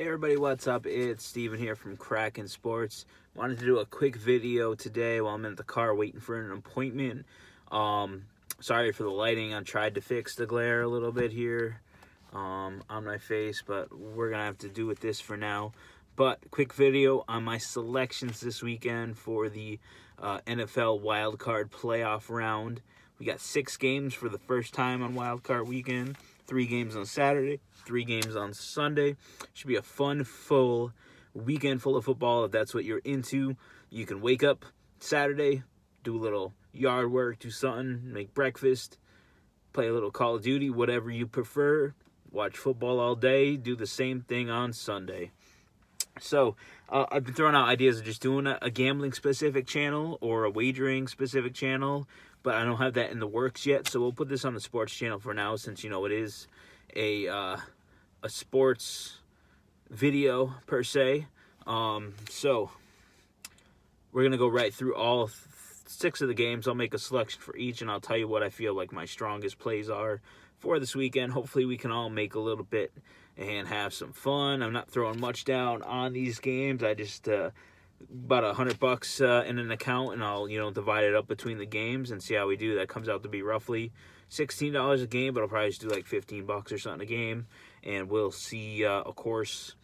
Hey everybody, what's up? It's Steven here from Kraken Sports. Wanted to do a quick video today while I'm in the car waiting for an appointment. Sorry for the lighting. I tried to fix the glare a little bit here on my face, but we're gonna have to do with this for now. But quick video on my selections this weekend for the NFL Wildcard playoff round. We got 6 games for the first time on Wildcard weekend. 3 games on Saturday, 3 games on Sunday. Should be a fun, full weekend full of football if that's what you're into. You can wake up Saturday, do a little yard work, do something, make breakfast, play a little Call of Duty, whatever you prefer. Watch football all day, do the same thing on Sunday. So I've been throwing out ideas of just doing a gambling-specific channel or a wagering-specific channel, but I don't have that in the works yet. So we'll put this on the sports channel for now, since it is a sports video per se. So we're gonna go right through all 6 of the games. I'll make a selection for each, and I'll tell you what I feel like my strongest plays are for this weekend. Hopefully we can all make a little bit and have some fun. I'm not throwing much down on these games. I just about $100 in an account, and I'll divide it up between the games and see how we do. That comes out to be roughly $16 a game, but I'll probably just do like $15 or something a game, and we'll see of course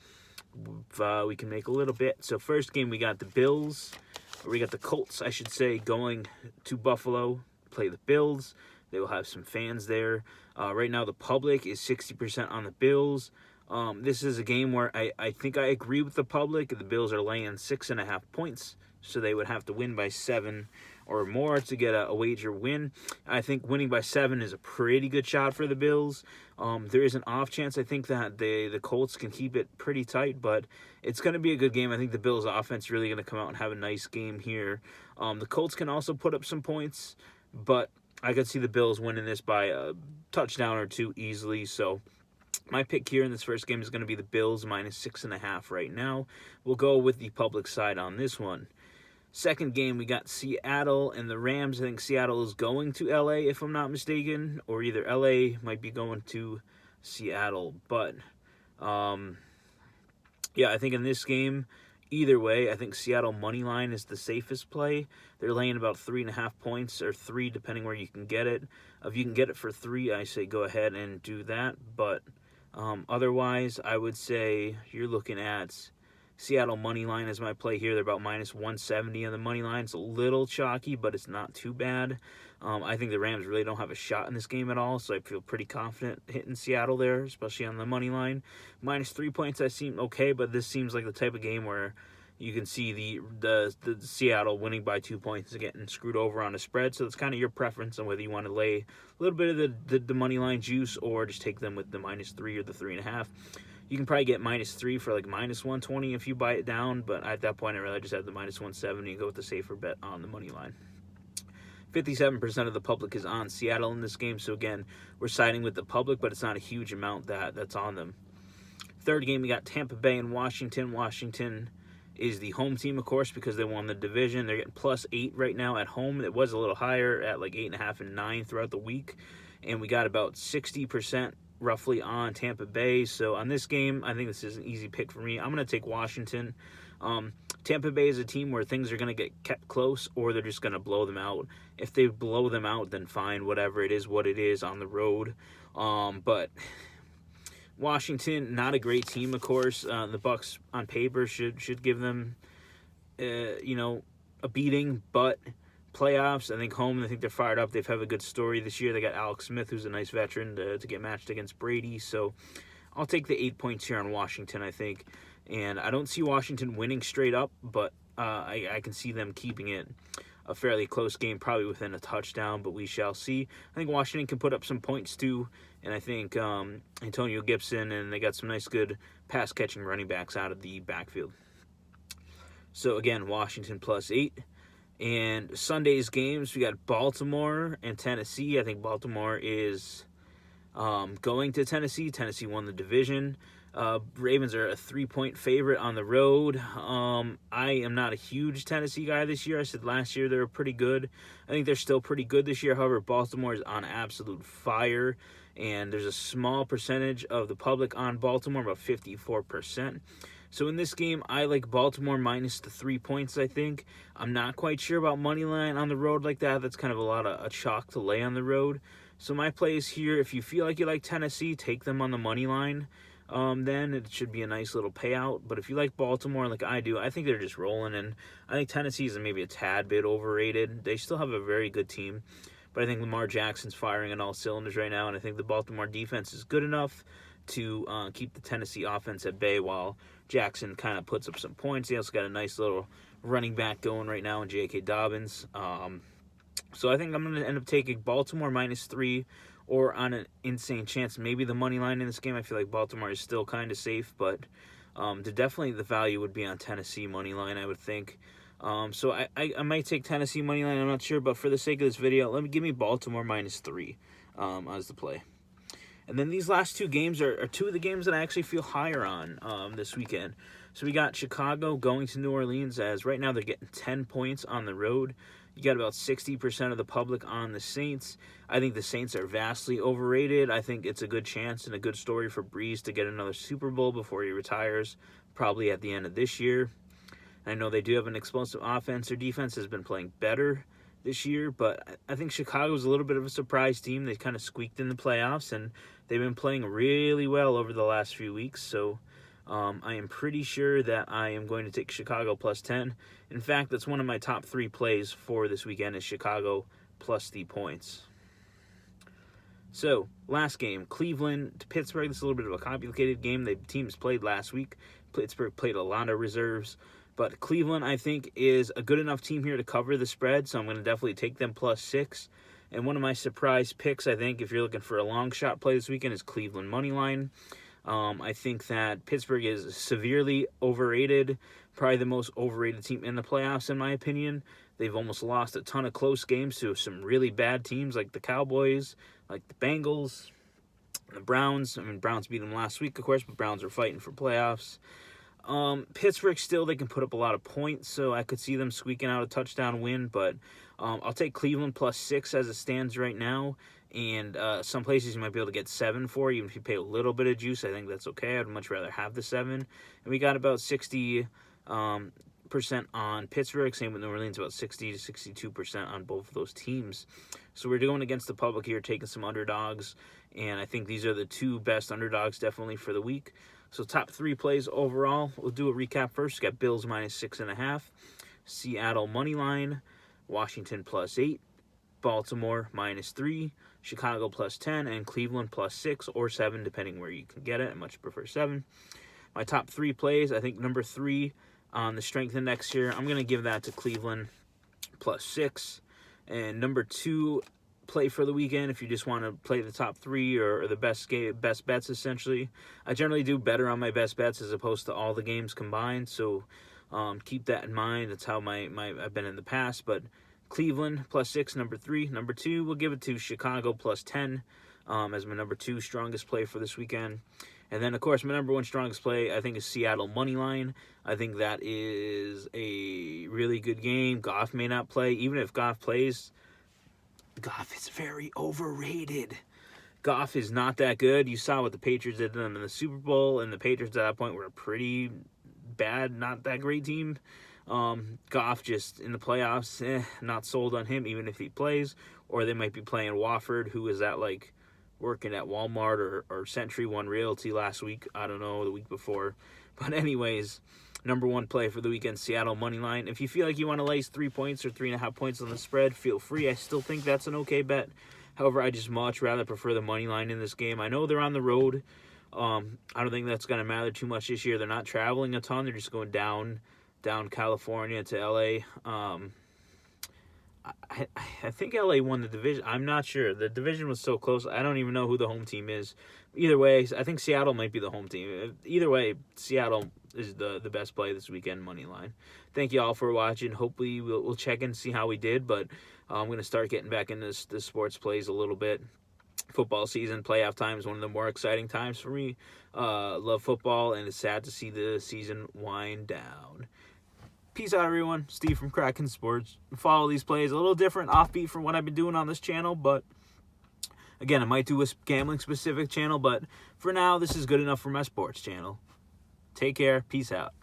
if we can make a little bit. So first game, we got the Colts, I should say, going to Buffalo, play the Bills. They will have some fans there. Right now, the public is 60% on the Bills. This is a game where I think I agree with the public. The Bills are laying 6.5 points, so they would have to win by 7 or more to get a wager win. I think winning by 7 is a pretty good shot for the Bills. There is an off chance, I think, that the Colts can keep it pretty tight, but it's going to be a good game. I think the Bills' offense is really going to come out and have a nice game here. The Colts can also put up some points, but I could see the Bills winning this by a touchdown or 2 easily. So my pick here in this first game is going to be the Bills minus 6.5 right now. We'll go with the public side on this one. Second game, we got Seattle and the Rams. I think Seattle is going to LA, if I'm not mistaken, or either LA might be going to Seattle. But yeah, I think in this game, either way, I think Seattle money line is the safest play. They're laying about 3.5 points, or 3, depending where you can get it. If you can get it for 3, I say go ahead and do that. But otherwise, I would say you're looking at Seattle money line as my play here. They're about minus 170 on the money line. It's a little chalky, but it's not too bad. I think the Rams really don't have a shot in this game at all, so I feel pretty confident hitting Seattle there, especially on the money line. Minus 3 points, I seem okay, but this seems like the type of game where you can see the Seattle winning by 2 points and getting screwed over on a spread. So it's kind of your preference on whether you want to lay a little bit of the money line juice or just take them with the minus 3 or the 3.5. You can probably get minus 3 for like minus 120 if you buy it down, but at that point, I'd rather just have the minus 170 and go with the safer bet on the money line. 57% of the public is on Seattle in this game, so again, we're siding with the public, but it's not a huge amount that's on them. Third game, we got Tampa Bay and Washington. Washington is the home team, of course, because they won the division. They're getting plus 8 right now at home. It was a little higher at like 8.5 and 9 throughout the week, and we got about 60% roughly on Tampa Bay. So on this game, I think this is an easy pick for me. I'm going to take Washington. Tampa Bay is a team where things are going to get kept close, or they're just going to blow them out. If they blow them out, then fine, whatever, it is what it is on the road. But Washington, not a great team, of course. The Bucs on paper should give them a beating, but playoffs, I think home, I think they're fired up. They've had a good story this year. They got Alex Smith, who's a nice veteran, to get matched against Brady. So I'll take the 8 points here on Washington, I think. And I don't see Washington winning straight up, but I can see them keeping it a fairly close game, probably within a touchdown, but we shall see. I think Washington can put up some points too, and I think Antonio Gibson, and they got some nice, good pass-catching running backs out of the backfield. So again, Washington plus 8. And Sunday's games, we got Baltimore and Tennessee. I think Baltimore is going to Tennessee. Tennessee won the division. Ravens are a 3-point favorite on the road. I am not a huge Tennessee guy this year. I said last year they were pretty good. I think they're still pretty good this year. However, Baltimore is on absolute fire, and there's a small percentage of the public on Baltimore, about 54%. So in this game, I like Baltimore minus the 3 points, I think. I'm not quite sure about money line on the road like that. That's kind of a chalk to lay on the road. So my play is here. If you feel like you like Tennessee, take them on the money line. Then it should be a nice little payout. But if you like Baltimore like I do, I think they're just rolling. And I think Tennessee is maybe a tad bit overrated. They still have a very good team. But I think Lamar Jackson's firing on all cylinders right now. And I think the Baltimore defense is good enough to keep the Tennessee offense at bay while Jackson kind of puts up some points. He also got a nice little running back going right now in J.K. Dobbins. So I think I'm going to end up taking Baltimore minus 3, or on an insane chance, maybe the money line in this game. I feel like Baltimore is still kind of safe, but definitely the value would be on Tennessee money line, I would think. So I might take Tennessee money line. I'm not sure, but for the sake of this video, give me Baltimore minus 3 as the play. And then these last two games are two of the games that I actually feel higher on this weekend. So we got Chicago going to New Orleans, as right now they're getting 10 points on the road. You got about 60% of the public on the Saints. I think the Saints are vastly overrated. I think it's a good chance and a good story for Breeze to get another Super Bowl before he retires, probably at the end of this year. I know they do have an explosive offense. Their defense has been playing better this year, but I think Chicago's a little bit of a surprise team. They kind of squeaked in the playoffs, and they've been playing really well over the last few weeks. So I am pretty sure that I am going to take Chicago plus 10. In fact, that's one of my top 3 plays for this weekend is Chicago plus the points. So, last game, Cleveland to Pittsburgh. This is a little bit of a complicated game. The teams played last week. Pittsburgh played a lot of reserves. But Cleveland, I think, is a good enough team here to cover the spread, so I'm going to definitely take them plus 6. And one of my surprise picks, I think, if you're looking for a long shot play this weekend, is Cleveland money line. I think that Pittsburgh is severely overrated, probably the most overrated team in the playoffs, in my opinion. They've almost lost a ton of close games to some really bad teams like the Cowboys, like the Bengals, the Browns. I mean, Browns beat them last week, of course, but Browns are fighting for playoffs. Pittsburgh still, they can put up a lot of points, so I could see them squeaking out a touchdown win, but I'll take Cleveland plus 6 as it stands right now, and some places you might be able to get 7 for, even if you pay a little bit of juice. I think that's okay. I'd much rather have the 7, and we got about 60% on Pittsburgh, same with New Orleans, about 60 to 62% on both of those teams. So we're going against the public here, taking some underdogs, and I think these are the 2 best underdogs definitely for the week. So top 3 plays overall. We'll do a recap first. We got Bills minus 6.5, Seattle money line, Washington plus 8, Baltimore minus 3, Chicago plus 10, and Cleveland plus 6 or 7, depending where you can get it. I much prefer 7. My top 3 plays, I think number 3 on the strength index here, I'm going to give that to Cleveland plus 6. And number 2 play for the weekend, if you just want to play the top 3 or the best bets, essentially. I generally do better on my best bets as opposed to all the games combined, so keep that in mind. That's how I've been in the past. But Cleveland plus 6, number 3. Number 2, we'll give it to Chicago plus 10 as my number 2 strongest play for this weekend. And then, of course, my number 1 strongest play, I think, is Seattle money line. I think that is a really good game. Goff may not play. Even if Goff plays, Goff is very overrated. Goff is not that good. You saw what the Patriots did to them in the Super Bowl, and the Patriots at that point were a pretty bad, not that great team. Goff just in the playoffs, not sold on him, even if he plays. Or they might be playing Wofford, who is at working at Walmart or Century One Realty last week. I don't know, the week before. But anyways, number 1 play for the weekend, Seattle money line. If you feel like you want to lay 3 points or 3.5 points on the spread, feel free. I still think that's an okay bet. However, I just much rather prefer the money line in this game. I know they're on the road. I don't think that's going to matter too much this year. They're not traveling a ton. They're just going down California to L.A. I think LA won the division. I'm not sure. The division was so close. I don't even know who the home team is. Either way, I think Seattle might be the home team. Either way, Seattle is the best play this weekend, money line. Thank you all for watching. Hopefully we'll check in and see how we did, but I'm going to start getting back into the sports plays a little bit. football season. Playoff time is one of the more exciting times for me. Love football, and it's sad to see the season wind down. Peace out, everyone. Steve from Kraken Sports. Follow these plays. A little different, offbeat from what I've been doing on this channel, but again, I might do a gambling-specific channel, but for now, this is good enough for my sports channel. Take care. Peace out.